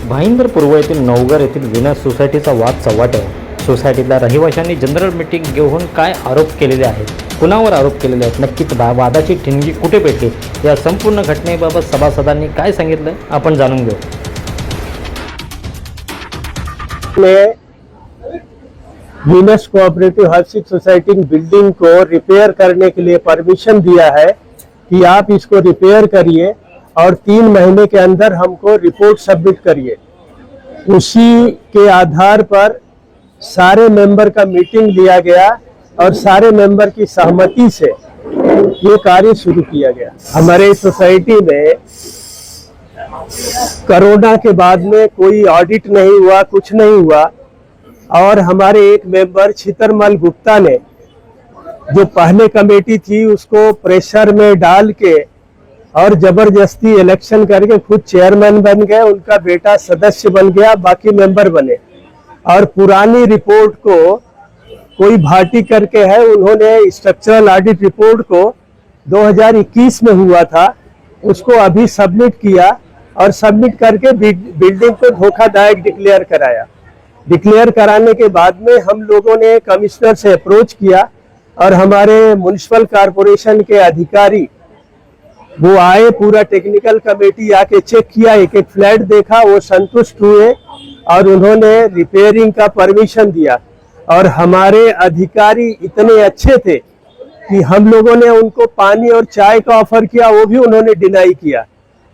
भाईंदर पूर्व येथील नवघर येथील विनाश सोसायटीचा वाद चव्हाट आहे। सोसायटीतल्या रहिवाशांनी जनरल मीटिंग घेऊन काय आरोप केलेले आहेत, कुणावर आरोप केलेले आहेत, नक्कीच वादाची ठिणगी कुठे पेटली, या संपूर्ण घटनेबाबत सभासदांनी काय सांगितलं आपण जाणून घेऊ। Venus cooperative housing society building को रिपेयर करने के लिए परमिशन दिया है कि आप इसको रिपेयर करिए और 3 महीने के अंदर हमको रिपोर्ट सबमिट करिए। उसी के आधार पर सारे मेंबर का मीटिंग लिया गया और सारे मेंबर की सहमति से ये कार्य शुरू किया गया। हमारे सोसाइटी में कोरोना के बाद में कोई ऑडिट नहीं हुआ, कुछ नहीं हुआ, और हमारे एक मेंबर छितरमल गुप्ता ने जो पहले कमेटी थी उसको प्रेशर में डाल के और जबरदस्ती इलेक्शन करके खुद चेयरमैन बन गए, उनका बेटा सदस्य बन गया, बाकी मेंबर बने। और पुरानी रिपोर्ट को कोई भाटी करके है, उन्होंने स्ट्रक्चरल ऑडिट रिपोर्ट को 2021 में हुआ था, उसको अभी सबमिट किया और सबमिट करके बिल्डिंग को धोखादायक डिक्लेयर कराया। डिक्लेयर कराने के बाद में हम लोगों ने कमिश्नर से अप्रोच किया और हमारे म्युनिसिपल कॉरपोरेशन के अधिकारी वो आए, पूरा टेक्निकल कमेटी आके चेक किया, एक एक फ्लैट देखा, वो संतुष्ट हुए और उन्होंने रिपेयरिंग का परमिशन दिया। और हमारे अधिकारी इतने अच्छे थे कि हम लोगों ने उनको पानी और चाय का ऑफर किया, वो भी उन्होंने डिनाई किया।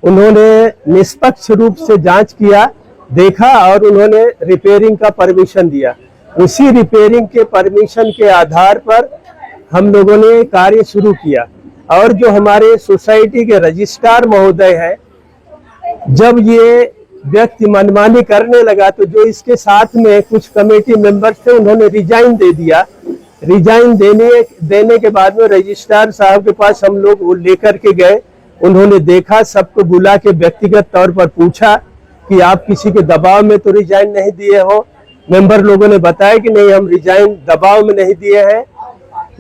उन्होंने निष्पक्ष रूप से जांच किया, देखा और उन्होंने रिपेयरिंग का परमिशन दिया। उसी रिपेयरिंग के परमिशन के आधार पर हम लोगों ने कार्य शुरू किया। और जो हमारे सोसाइटी के रजिस्ट्रार महोदय है, जब ये व्यक्ति मनमानी करने लगा तो जो इसके साथ में कुछ कमेटी मेंबर्स थे उन्होंने रिजाइन दे दिया। रिजाइन देने के बाद में रजिस्ट्रार साहब के पास हम लोग वो लेकर के गए। उन्होंने देखा, सबको बुला के व्यक्तिगत तौर पर पूछा कि आप किसी के दबाव में तो रिजाइन नहीं दिए हो। मेंबर लोगों ने बताया कि नहीं, हम रिजाइन दबाव में नहीं दिए हैं,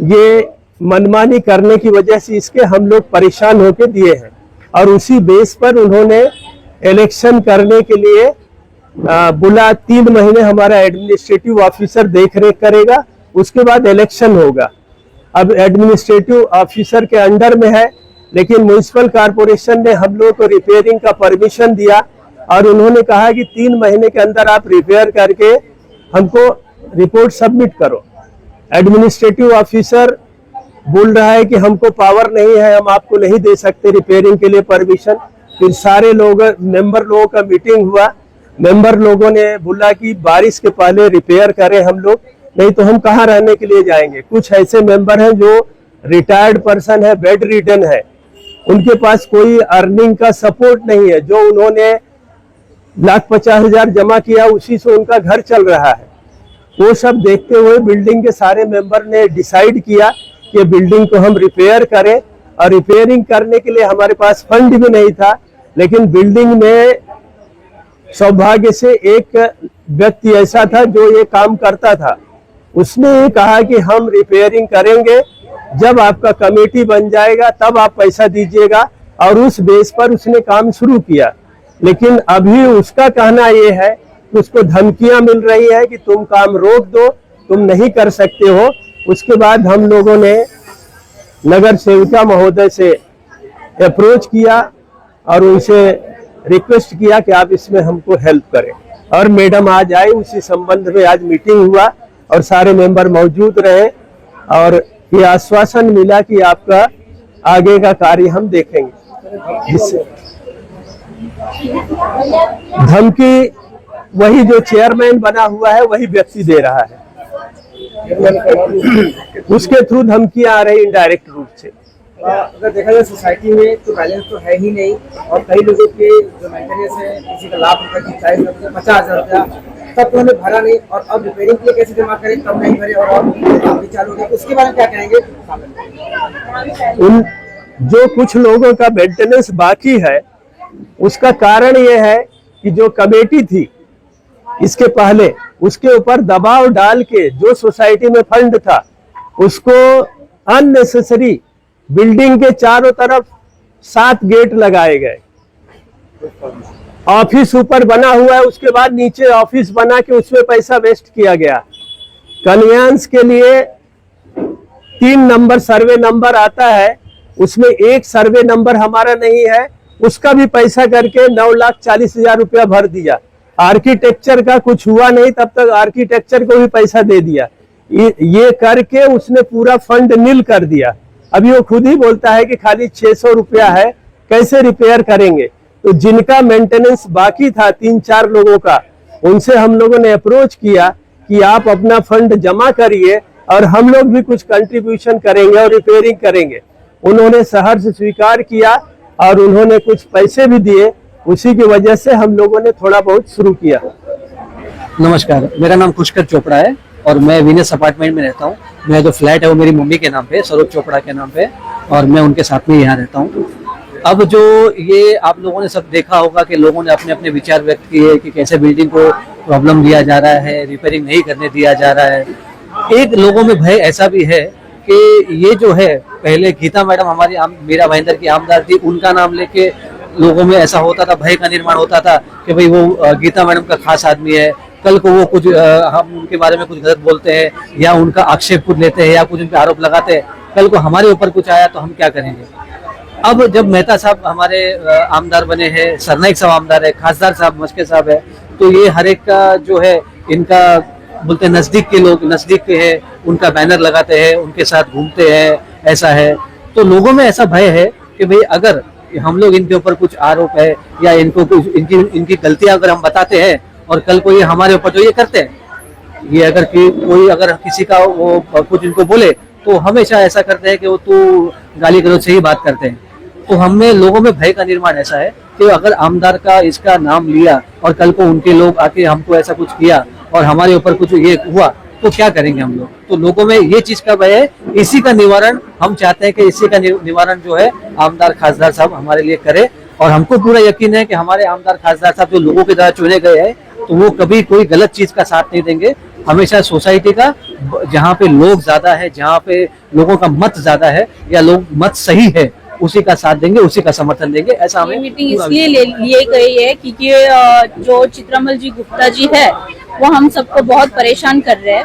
ये मनमानी करने की वजह से इसके हम लोग परेशान होकर दिए हैं। और उसी बेस पर उन्होंने इलेक्शन करने के लिए बुला। 3 महीने हमारा एडमिनिस्ट्रेटिव ऑफिसर देख रेख करेगा, उसके बाद इलेक्शन होगा। अब एडमिनिस्ट्रेटिव ऑफिसर के अंडर में है, लेकिन म्युनिसिपल कॉरपोरेशन ने हम लोग को रिपेयरिंग का परमिशन दिया और उन्होंने कहा कि 3 महीने के अंदर आप रिपेयर करके हमको रिपोर्ट सबमिट करो। एडमिनिस्ट्रेटिव ऑफिसर बोल रहा है कि हमको पावर नहीं है, हम आपको नहीं दे सकते रिपेयरिंग के लिए परमिशन। फिर सारे लोग, मेंबर लोगों का मीटिंग हुआ, मेंबर लोगों ने बोला कि बारिश के पहले रिपेयर करें हम लोग, नहीं तो हम कहाँ रहने के लिए जाएंगे। कुछ ऐसे मेंबर हैं जो रिटायर्ड पर्सन है, बेड रिडन है, उनके पास कोई अर्निंग का सपोर्ट नहीं है, जो उन्होंने 1,50,000 जमा किया उसी से उनका घर चल रहा है। वो सब देखते हुए बिल्डिंग के सारे मेंबर ने डिसाइड किया कि बिल्डिंग को हम रिपेयर करें। और रिपेयरिंग करने के लिए हमारे पास फंड भी नहीं था, लेकिन बिल्डिंग में सौभाग्य से एक व्यक्ति ऐसा था जो ये काम करता था। उसने ये कहा कि हम रिपेयरिंग करेंगे, जब आपका कमेटी बन जाएगा तब आप पैसा दीजिएगा, और उस बेस पर उसने काम शुरू किया। लेकिन अभी उसका कहना ये है कि उसको धमकियां मिल रही है कि तुम काम रोक दो, तुम नहीं कर सकते हो। उसके बाद हम लोगों ने नगर सेविका महोदय से अप्रोच किया और उनसे रिक्वेस्ट किया कि आप इसमें हमको हेल्प करें। और मैडम आज आई, उसी संबंध में आज मीटिंग हुआ और सारे मेंबर मौजूद रहे और ये आश्वासन मिला कि आपका आगे का कार्य हम देखेंगे। जिससे धमकी वही जो चेयरमैन बना हुआ है वही व्यक्ति दे रहा है, उसके थ्रू धमकियां आ रही इनडायरेक्ट रूप से। अगर देखा जाए सोसाइटी में तो बैलेंस तो है ही नहीं, और कई लोगों के जो मेंटेनेंस है, किसी का लाख रुपए की 50,000 रुपया तब तो उन्हें भरा नहीं, और अब रिपेयरिंग के लिए कैसे जमा करें तब नहीं भरे और भी चालू हो गया। उसके बारे में क्या कहेंगे? उन जो कुछ लोगों का मेंटेनेंस बाकी है उसका कारण ये है कि जो कमेटी थी इसके पहले, उसके ऊपर दबाव डाल के जो सोसाइटी में फंड था उसको अननेसेसरी बिल्डिंग के चारों तरफ 7 गेट लगाए गए। ऑफिस ऊपर बना हुआ है, उसके बाद नीचे ऑफिस बना के उसमें पैसा वेस्ट किया गया। कन्वेंस के लिए 3 नंबर सर्वे नंबर आता है, उसमें एक सर्वे नंबर हमारा नहीं है, उसका भी पैसा करके 9,40,000 रुपया भर दिया। आर्किटेक्चर का कुछ हुआ नहीं, तब तक आर्किटेक्चर को भी पैसा दे दिया। ये करके उसने पूरा फंड नील कर दिया। अभी वो खुद ही बोलता है कि खाली 600 रुपया है, कैसे रिपेयर करेंगे। तो जिनका मेंटेनेंस बाकी था 3-4 लोगों का, उनसे हम लोगों ने अप्रोच किया कि आप अपना फंड जमा करिए और हम लोग भी कुछ कंट्रीब्यूशन करेंगे और रिपेयरिंग करेंगे। उन्होंने सहर्ष स्वीकार किया और उन्होंने कुछ पैसे भी दिए। उसी की वजह से हम लोगों ने थोड़ा बहुत शुरू किया। नमस्कार, मेरा नाम पुष्कर चोपड़ा है और मैं वीनस अपार्टमेंट में रहता हूँ। मेरा जो फ्लैट है वो मेरी मम्मी के नाम पे, सरोज चोपड़ा के नाम पे, और मैं उनके साथ में यहाँ रहता हूँ। अब जो ये आप लोगों ने सब देखा होगा कि लोगों ने अपने अपने विचार व्यक्त किए कि कैसे बिल्डिंग को प्रॉब्लम दिया जा रहा है, रिपेयरिंग नहीं करने दिया जा रहा है। एक लोगों में भय ऐसा भी है कि ये जो है, पहले गीता मैडम हमारी मीरा भाईंदर की आमदार थी, उनका नाम लेके लोगों में ऐसा होता था, भय का निर्माण होता था कि भाई वो गीता मैडम का खास आदमी है, कल को वो कुछ हम उनके बारे में कुछ गलत बोलते हैं या उनका आक्षेप कुछ लेते हैं या कुछ उन पर आरोप लगाते हैं, कल को हमारे ऊपर कुछ आया तो हम क्या करेंगे। अब जब मेहता साहब हमारे आमदार बने हैं, सरनाइक साहब आमदार है, खासदार साहब मस्के साहब है, तो ये हर एक का जो है, इनका बोलते हैं नजदीक के लोग, नजदीक के हैं, उनका बैनर लगाते हैं, उनके साथ घूमते हैं, ऐसा है। तो लोगों में ऐसा भय है कि भाई अगर हम लोग इनके ऊपर कुछ आरोप है या इनको कुछ इनकी गलतियां अगर हम बताते हैं और कल को ये हमारे ऊपर जो ये करते हैं, ये अगर कोई अगर किसी का वो कुछ इनको बोले तो हमेशा ऐसा करते हैं कि वो तो गाली गलौज से ही बात करते हैं। तो हमें लोगों में भय का निर्माण ऐसा है कि अगर आमदार का इसका नाम लिया और कल को उनके लोग आके हमको ऐसा कुछ किया और हमारे ऊपर कुछ ये हुआ तो क्या करेंगे हम लोग। तो लोगों में ये चीज का भय है, इसी का निवारण हम चाहते हैं कि इसी का निवारण जो है आमदार खासदार साहब हमारे लिए करे। और हमको पूरा यकीन है कि हमारे आमदार खासदार साहब जो लोगों के द्वारा चुने गए हैं तो वो कभी कोई गलत चीज का साथ नहीं देंगे। हमेशा सोसाइटी का जहाँ पे लोग ज्यादा है, जहाँ पे लोगों का मत ज्यादा है या लोग मत सही है, उसी का साथ देंगे, उसी का समर्थन देंगे। ऐसा हमें मीटिंग इसलिए लिए गई है क्योंकि जो चित्रमल जी गुप्ता जी है वो हम सबको बहुत परेशान कर रहे हैं।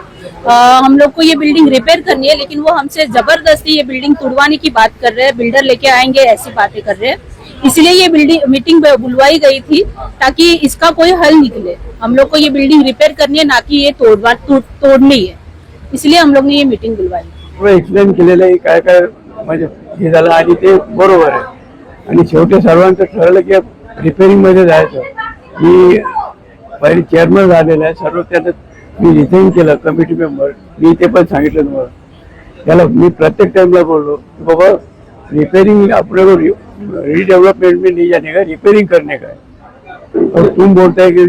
हम लोग को ये बिल्डिंग रिपेयर करनी है, लेकिन वो हमसे जबरदस्ती ये बिल्डिंग तुड़वाने की बात कर रहे हैं, बिल्डर लेके आएंगे ऐसी बातें कर रहे हैं। इसलिए ये मीटिंग बुलवाई गई थी ताकि इसका कोई हल निकले। हम लोग को ये बिल्डिंग रिपेयर करनी है, ना कि ये तोड़नी है। इसलिए हम लोग ने ये मीटिंग बुलवाई। एक्सप्लेन केलेलं आहे काय काय म्हणजे हे झालं आणि ते बरोबर आहे आणि शेवटी सर्वांचं ठरलं की रिपेअरिंग मध्ये जायचं। मी पहिले चेअरमन झालेला आहे, सर्व त्यात मी रिझाईन केलं, कमिटी मेंबर मी ते पण सांगितलं तुम्हाला। त्याला मी प्रत्येक टाइमला बोललो की बाबा रिपेयरिंग अपने को रीडेवलपमेंट में नहीं जाने का, रिपेयरिंग करने का है। और तुम बोलते है कि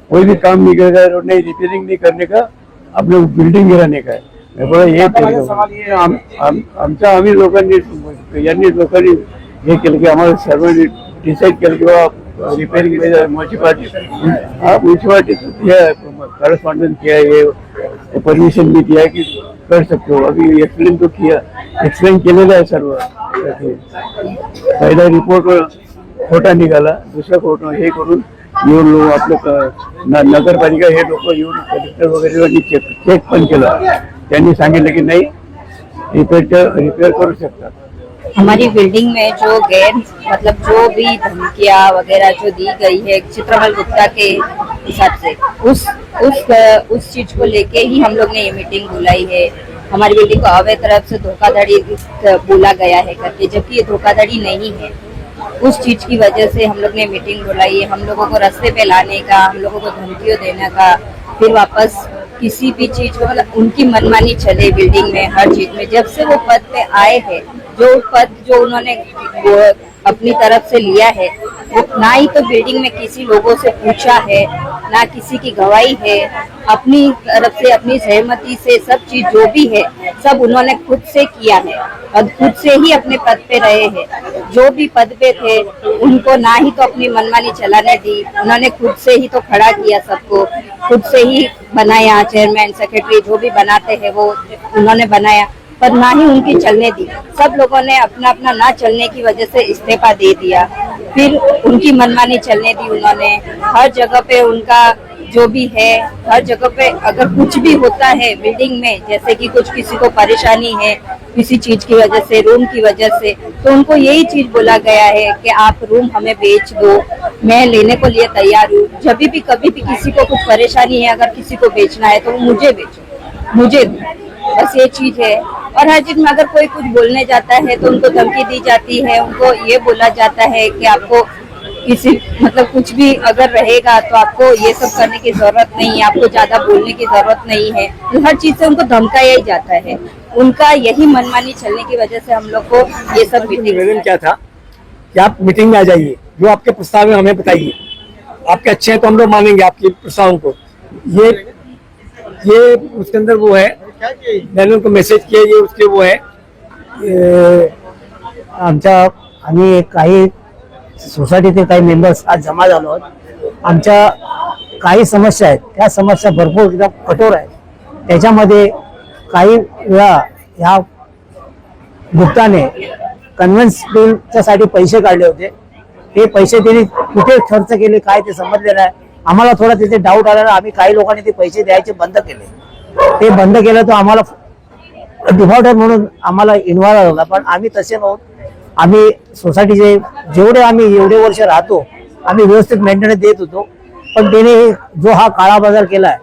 कोई भी काम नहीं करेगा, नहीं रिपेयरिंग नहीं करने का, अपने बिल्डिंग गिराने का है। मैं बोला ये आमच्या आम्ही लोकांनी यांनी लोकांनी हे केलं की आम्हाला सर्वांनी डिसाईड केलं की बाबा रिपेयरिंग में म्युनिसिपालिटी करस्पॉन्डेंट किया है, ये परमिशन भी दिया है कि कर सकते हो। अभी एक्सप्लेन तो किया, एक्सप्लेन केलेलं आहे सर्व। पहिला रिपोर्ट खोटा निघाला, दुसरा खोटा हे करून येऊन लोक आपलं नगरपालिका हे लोक येऊन कलेक्टर वगैरे चेक पण केलं, त्यांनी सांगितलं की नाही रिपेयर करू शकतात। हमारी बिल्डिंग में जो मतलब जो भी धमकियां वगैरह जो दी गई है चित्रमल गुप्ता के हिसाब से उस चीज को लेके ही हम लोग ने ये मीटिंग बुलाई है। हमारी बिल्डिंग को अवैध तरफ से धोखाधड़ी बोला गया है करके, जबकि ये धोखाधड़ी नहीं है। उस चीज की वजह से हम लोग ने मीटिंग बुलाई है। हम लोगों को रास्ते पे लाने का, हम लोगों को धमकियों देने का, फिर वापस किसी भी चीज को मतलब उनकी मनमानी चले बिल्डिंग में, हर चीज में। जब से वो पद पे आए हैं, जो पद जो उन्होंने वो अपनी तरफ से लिया है, वो ना ही तो बिल्डिंग में किसी लोगों से पूछा है, ना किसी की गवाही है, अपनी तरफ से अपनी सहमति से सब चीज जो भी है सब उन्होंने खुद से किया है और खुद से ही अपने पद पे रहे हैं। जो भी पद पे थे उनको ना ही तो अपनी मनमानी चलाने दी, उन्होंने खुद से ही तो खड़ा किया, सबको खुद से ही बनाया। चेयरमैन सेक्रेटरी जो भी बनाते हैं वो उन्होंने बनाया, पर ना ही उनकी चलने दी। सब लोगों ने अपना अपना ना चलने की वजह से इस्तीफा दे दिया। फिर उनकी मनमानी चलने दी उन्होंने। हर जगह पे उनका जो भी है, हर जगह पे अगर कुछ भी होता है बिल्डिंग में, जैसे कि कुछ किसी को परेशानी है किसी चीज की वजह से, रूम की वजह से, तो उनको यही चीज बोला गया है कि आप रूम हमें बेच दो, मैं लेने को लिए तैयार हूँ। जब भी कभी भी किसी को कुछ परेशानी है, अगर किसी को बेचना है तो वो मुझे बेचो, मुझे दो, बस ये चीज है। और हर चीज में अगर कोई कुछ बोलने जाता है तो उनको धमकी दी जाती है, उनको ये बोला जाता है कि आपको किसी मतलब कुछ भी अगर रहेगा तो आपको ये सब करने की जरूरत नहीं है, आपको ज्यादा बोलने की जरूरत नहीं है। तो हर चीज से उनको धमकाया ही जाता है। उनका यही मनमानी चलने की वजह से हम लोग को ये सब निवेदन क्या था कि आप मीटिंग में आ जाइए, जो आपके प्रस्ताव है हमें बताइए, आपके अच्छे हैं तो हम लोग मानेंगे आपके प्रस्तावों को। ये उसके अंदर वो है, मैंने उनको मैसेज किया, ये उसके वो है। आमच्या आम्ही काही सोसायटीतील काही मेंबर्स आज जमा झालो आहोत। आमच्या काही समस्या आहेत, त्या समस्या भरपूर एकदम कठोर आहेत। त्याच्यामध्ये काही वेळा ह्या गुप्ताने कन्व्हेन्स बिलच्यासाठी पैसे काढले होते, ते पैसे त्यांनी कुठे खर्च केले काय ते समजले नाही। आम्हाला थोडा तिथे डाऊट आला, आम्ही काही लोकांनी ते पैसे द्यायचे बंद केले। ते बंद केलं तर आम्हाला डिफॉल्टर म्हणून आम्हाला इन्व्हॉल्व झाला, पण आम्ही तसे नव्हतो। आम्ही सोसायटीचे जेवढे आम्ही एवढे वर्ष राहतो आम्ही व्यवस्थित मेंटेनन्स देत होतो, पण त्याने जो हा काळा बाजार केलाय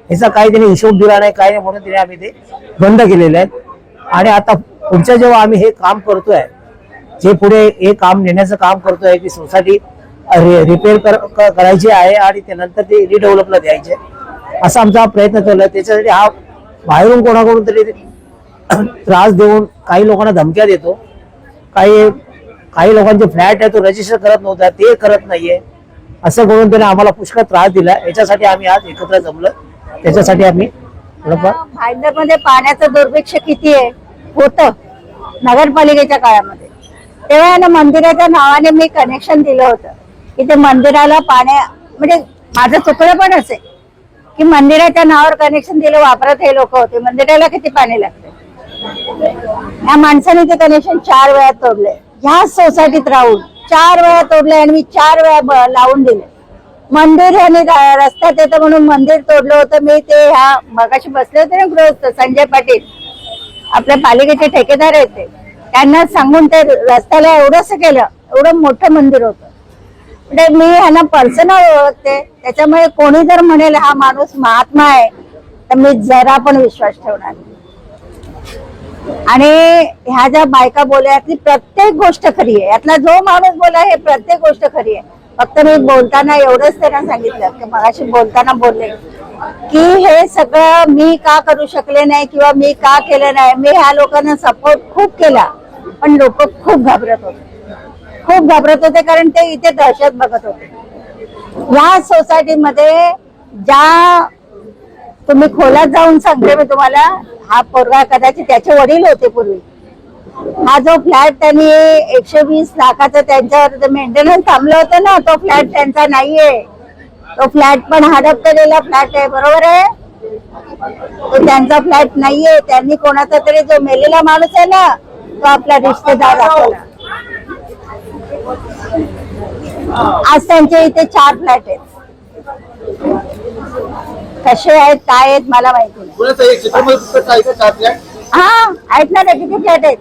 ह्याचा काही त्याने हिशोब दिला नाही, काय नाही, म्हणून त्याने आम्ही ते बंद केलेले आहेत। आणि आता पुढच्या जेव्हा आम्ही हे काम करतोय, जे पुढे हे काम नेण्याचं काम करतोय की सोसायटी रिपेअर करायची आहे आणि त्यानंतर ते रिडेव्हलपला द्यायचे, असा आमचा प्रयत्न चालू आहे। त्याच्यासाठी हा बाहेरून कोणाकडून तरी त्रास देऊन काही लोकांना धमक्या देतो, काही लोकांचे फ्लॅट आहे तो रजिस्टर करत नव्हता, ते करत नाहीये, असं करून त्याने आम्हाला पुष्कळ त्रास दिला। याच्यासाठी आम्ही आज एकत्र जमलो, त्याच्यासाठी आम्ही भाईंदर मध्ये पाण्याचं दुर्भिक्ष किती आहे होतं नगरपालिकेच्या काळामध्ये। तेव्हा ना मंदिराच्या नावाने मी कनेक्शन दिलं होतं की ते मंदिराला पाण्या म्हणजे माझं चुकलं पण असे की मंदिराच्या नावावर कनेक्शन दिलं, वापरत हे लोक होते, मंदिराला किती पाणी लागते। या माणसाने ते कनेक्शन 4 वेळा तोडले, ह्या सोसायटीत राहून 4 वेळा तोडले आणि मी 4 वेळा लावून दिले। मंदिर आणि रस्त्यात येतं म्हणून मंदिर तोडलं होतं मी। ते ह्या मगाशी बसले होते ना गृहस्थ संजय पाटील, आपल्या पालिकेचे ठेकेदार आहेत, ते त्यांना सांगून ते रस्त्याला एवढंसं केलं, एवढं मोठं मंदिर होतं। म्हणजे मी ह्यांना पर्सनल ओळखते, त्याच्यामुळे कोणी जर म्हणेल हा माणूस महात्मा आहे तर मी जरा पण विश्वास ठेवणार नाही। आणि ह्या ज्या बायका बोलल्या यातली प्रत्येक गोष्ट खरी आहे, यातला जो माणूस बोला हे प्रत्येक गोष्ट खरी आहे। फक्त मी बोलताना एवढंच त्यांना सांगितलं की मगाशी बोलताना बोलले की हे सगळं मी का करू शकले नाही किंवा मी का केलं नाही। मी ह्या लोकांना सपोर्ट खूप केला, पण लोक खूप घाबरत होते, कारण ते इथे दहशत बघत होते। या सोसायटीमध्ये ज्या तुम्ही खोलात जाऊन सांगते मी तुम्हाला, हा पोरगा कदाचित त्याचे वडील होते पूर्वी। हा जो फ्लॅट त्यांनी 120 लाखाचा त्यांच्यावर मेंटेनन्स थांबलं होतं ना, तो फ्लॅट त्यांचा नाहीये, तो फ्लॅट पण हडप केलेला फ्लॅट आहे, बरोबर आहे, तो त्यांचा फ्लॅट नाहीये। त्यांनी कोणाचा तरी जो मेलेला माणूस आहे ना तो आपला रिश्तेदार दाखवला। आज त्यांचे इथे 4 फ्लॅट आहेत, कसे आहेत काय आहेत मला माहिती नाही। हा आहेत ना, ते किती फ्लॅट आहेत?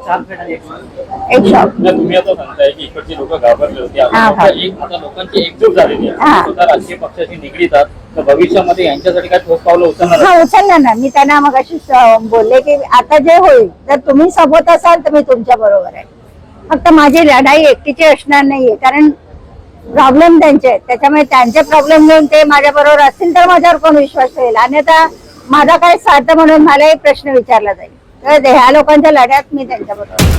4 फ्लॅट आणि एक शॉप। तुम्ही आता सांगताय की इकडची लोक घाबरले होते, आता लोकांची एकजूट झालेली आहे, स्वतः राजकीय पक्षाशी निगडीतात, तर भविष्यामध्ये यांच्यासाठी काय ठोस पावलं उचलणार? हा उचलणार ना, मी त्यांना मगाशी बोलले की आता जे होईल जर तुम्ही सोबत असाल तर मी तुमच्या बरोबर आहे। फक्त माझी लढाई एकटीची असणार नाहीये, कारण प्रॉब्लेम त्यांचे आहेत, त्याच्यामुळे त्यांचे प्रॉब्लेम घेऊन ते माझ्या बरोबर असतील तर माझ्यावर कोण विश्वास ठेवेल। अन्यथा माझा काय स्वार्थ म्हणून मलाही प्रश्न विचारला जाईल, तर ह्या लोकांच्या लढ्यात मी त्यांच्या बरोबर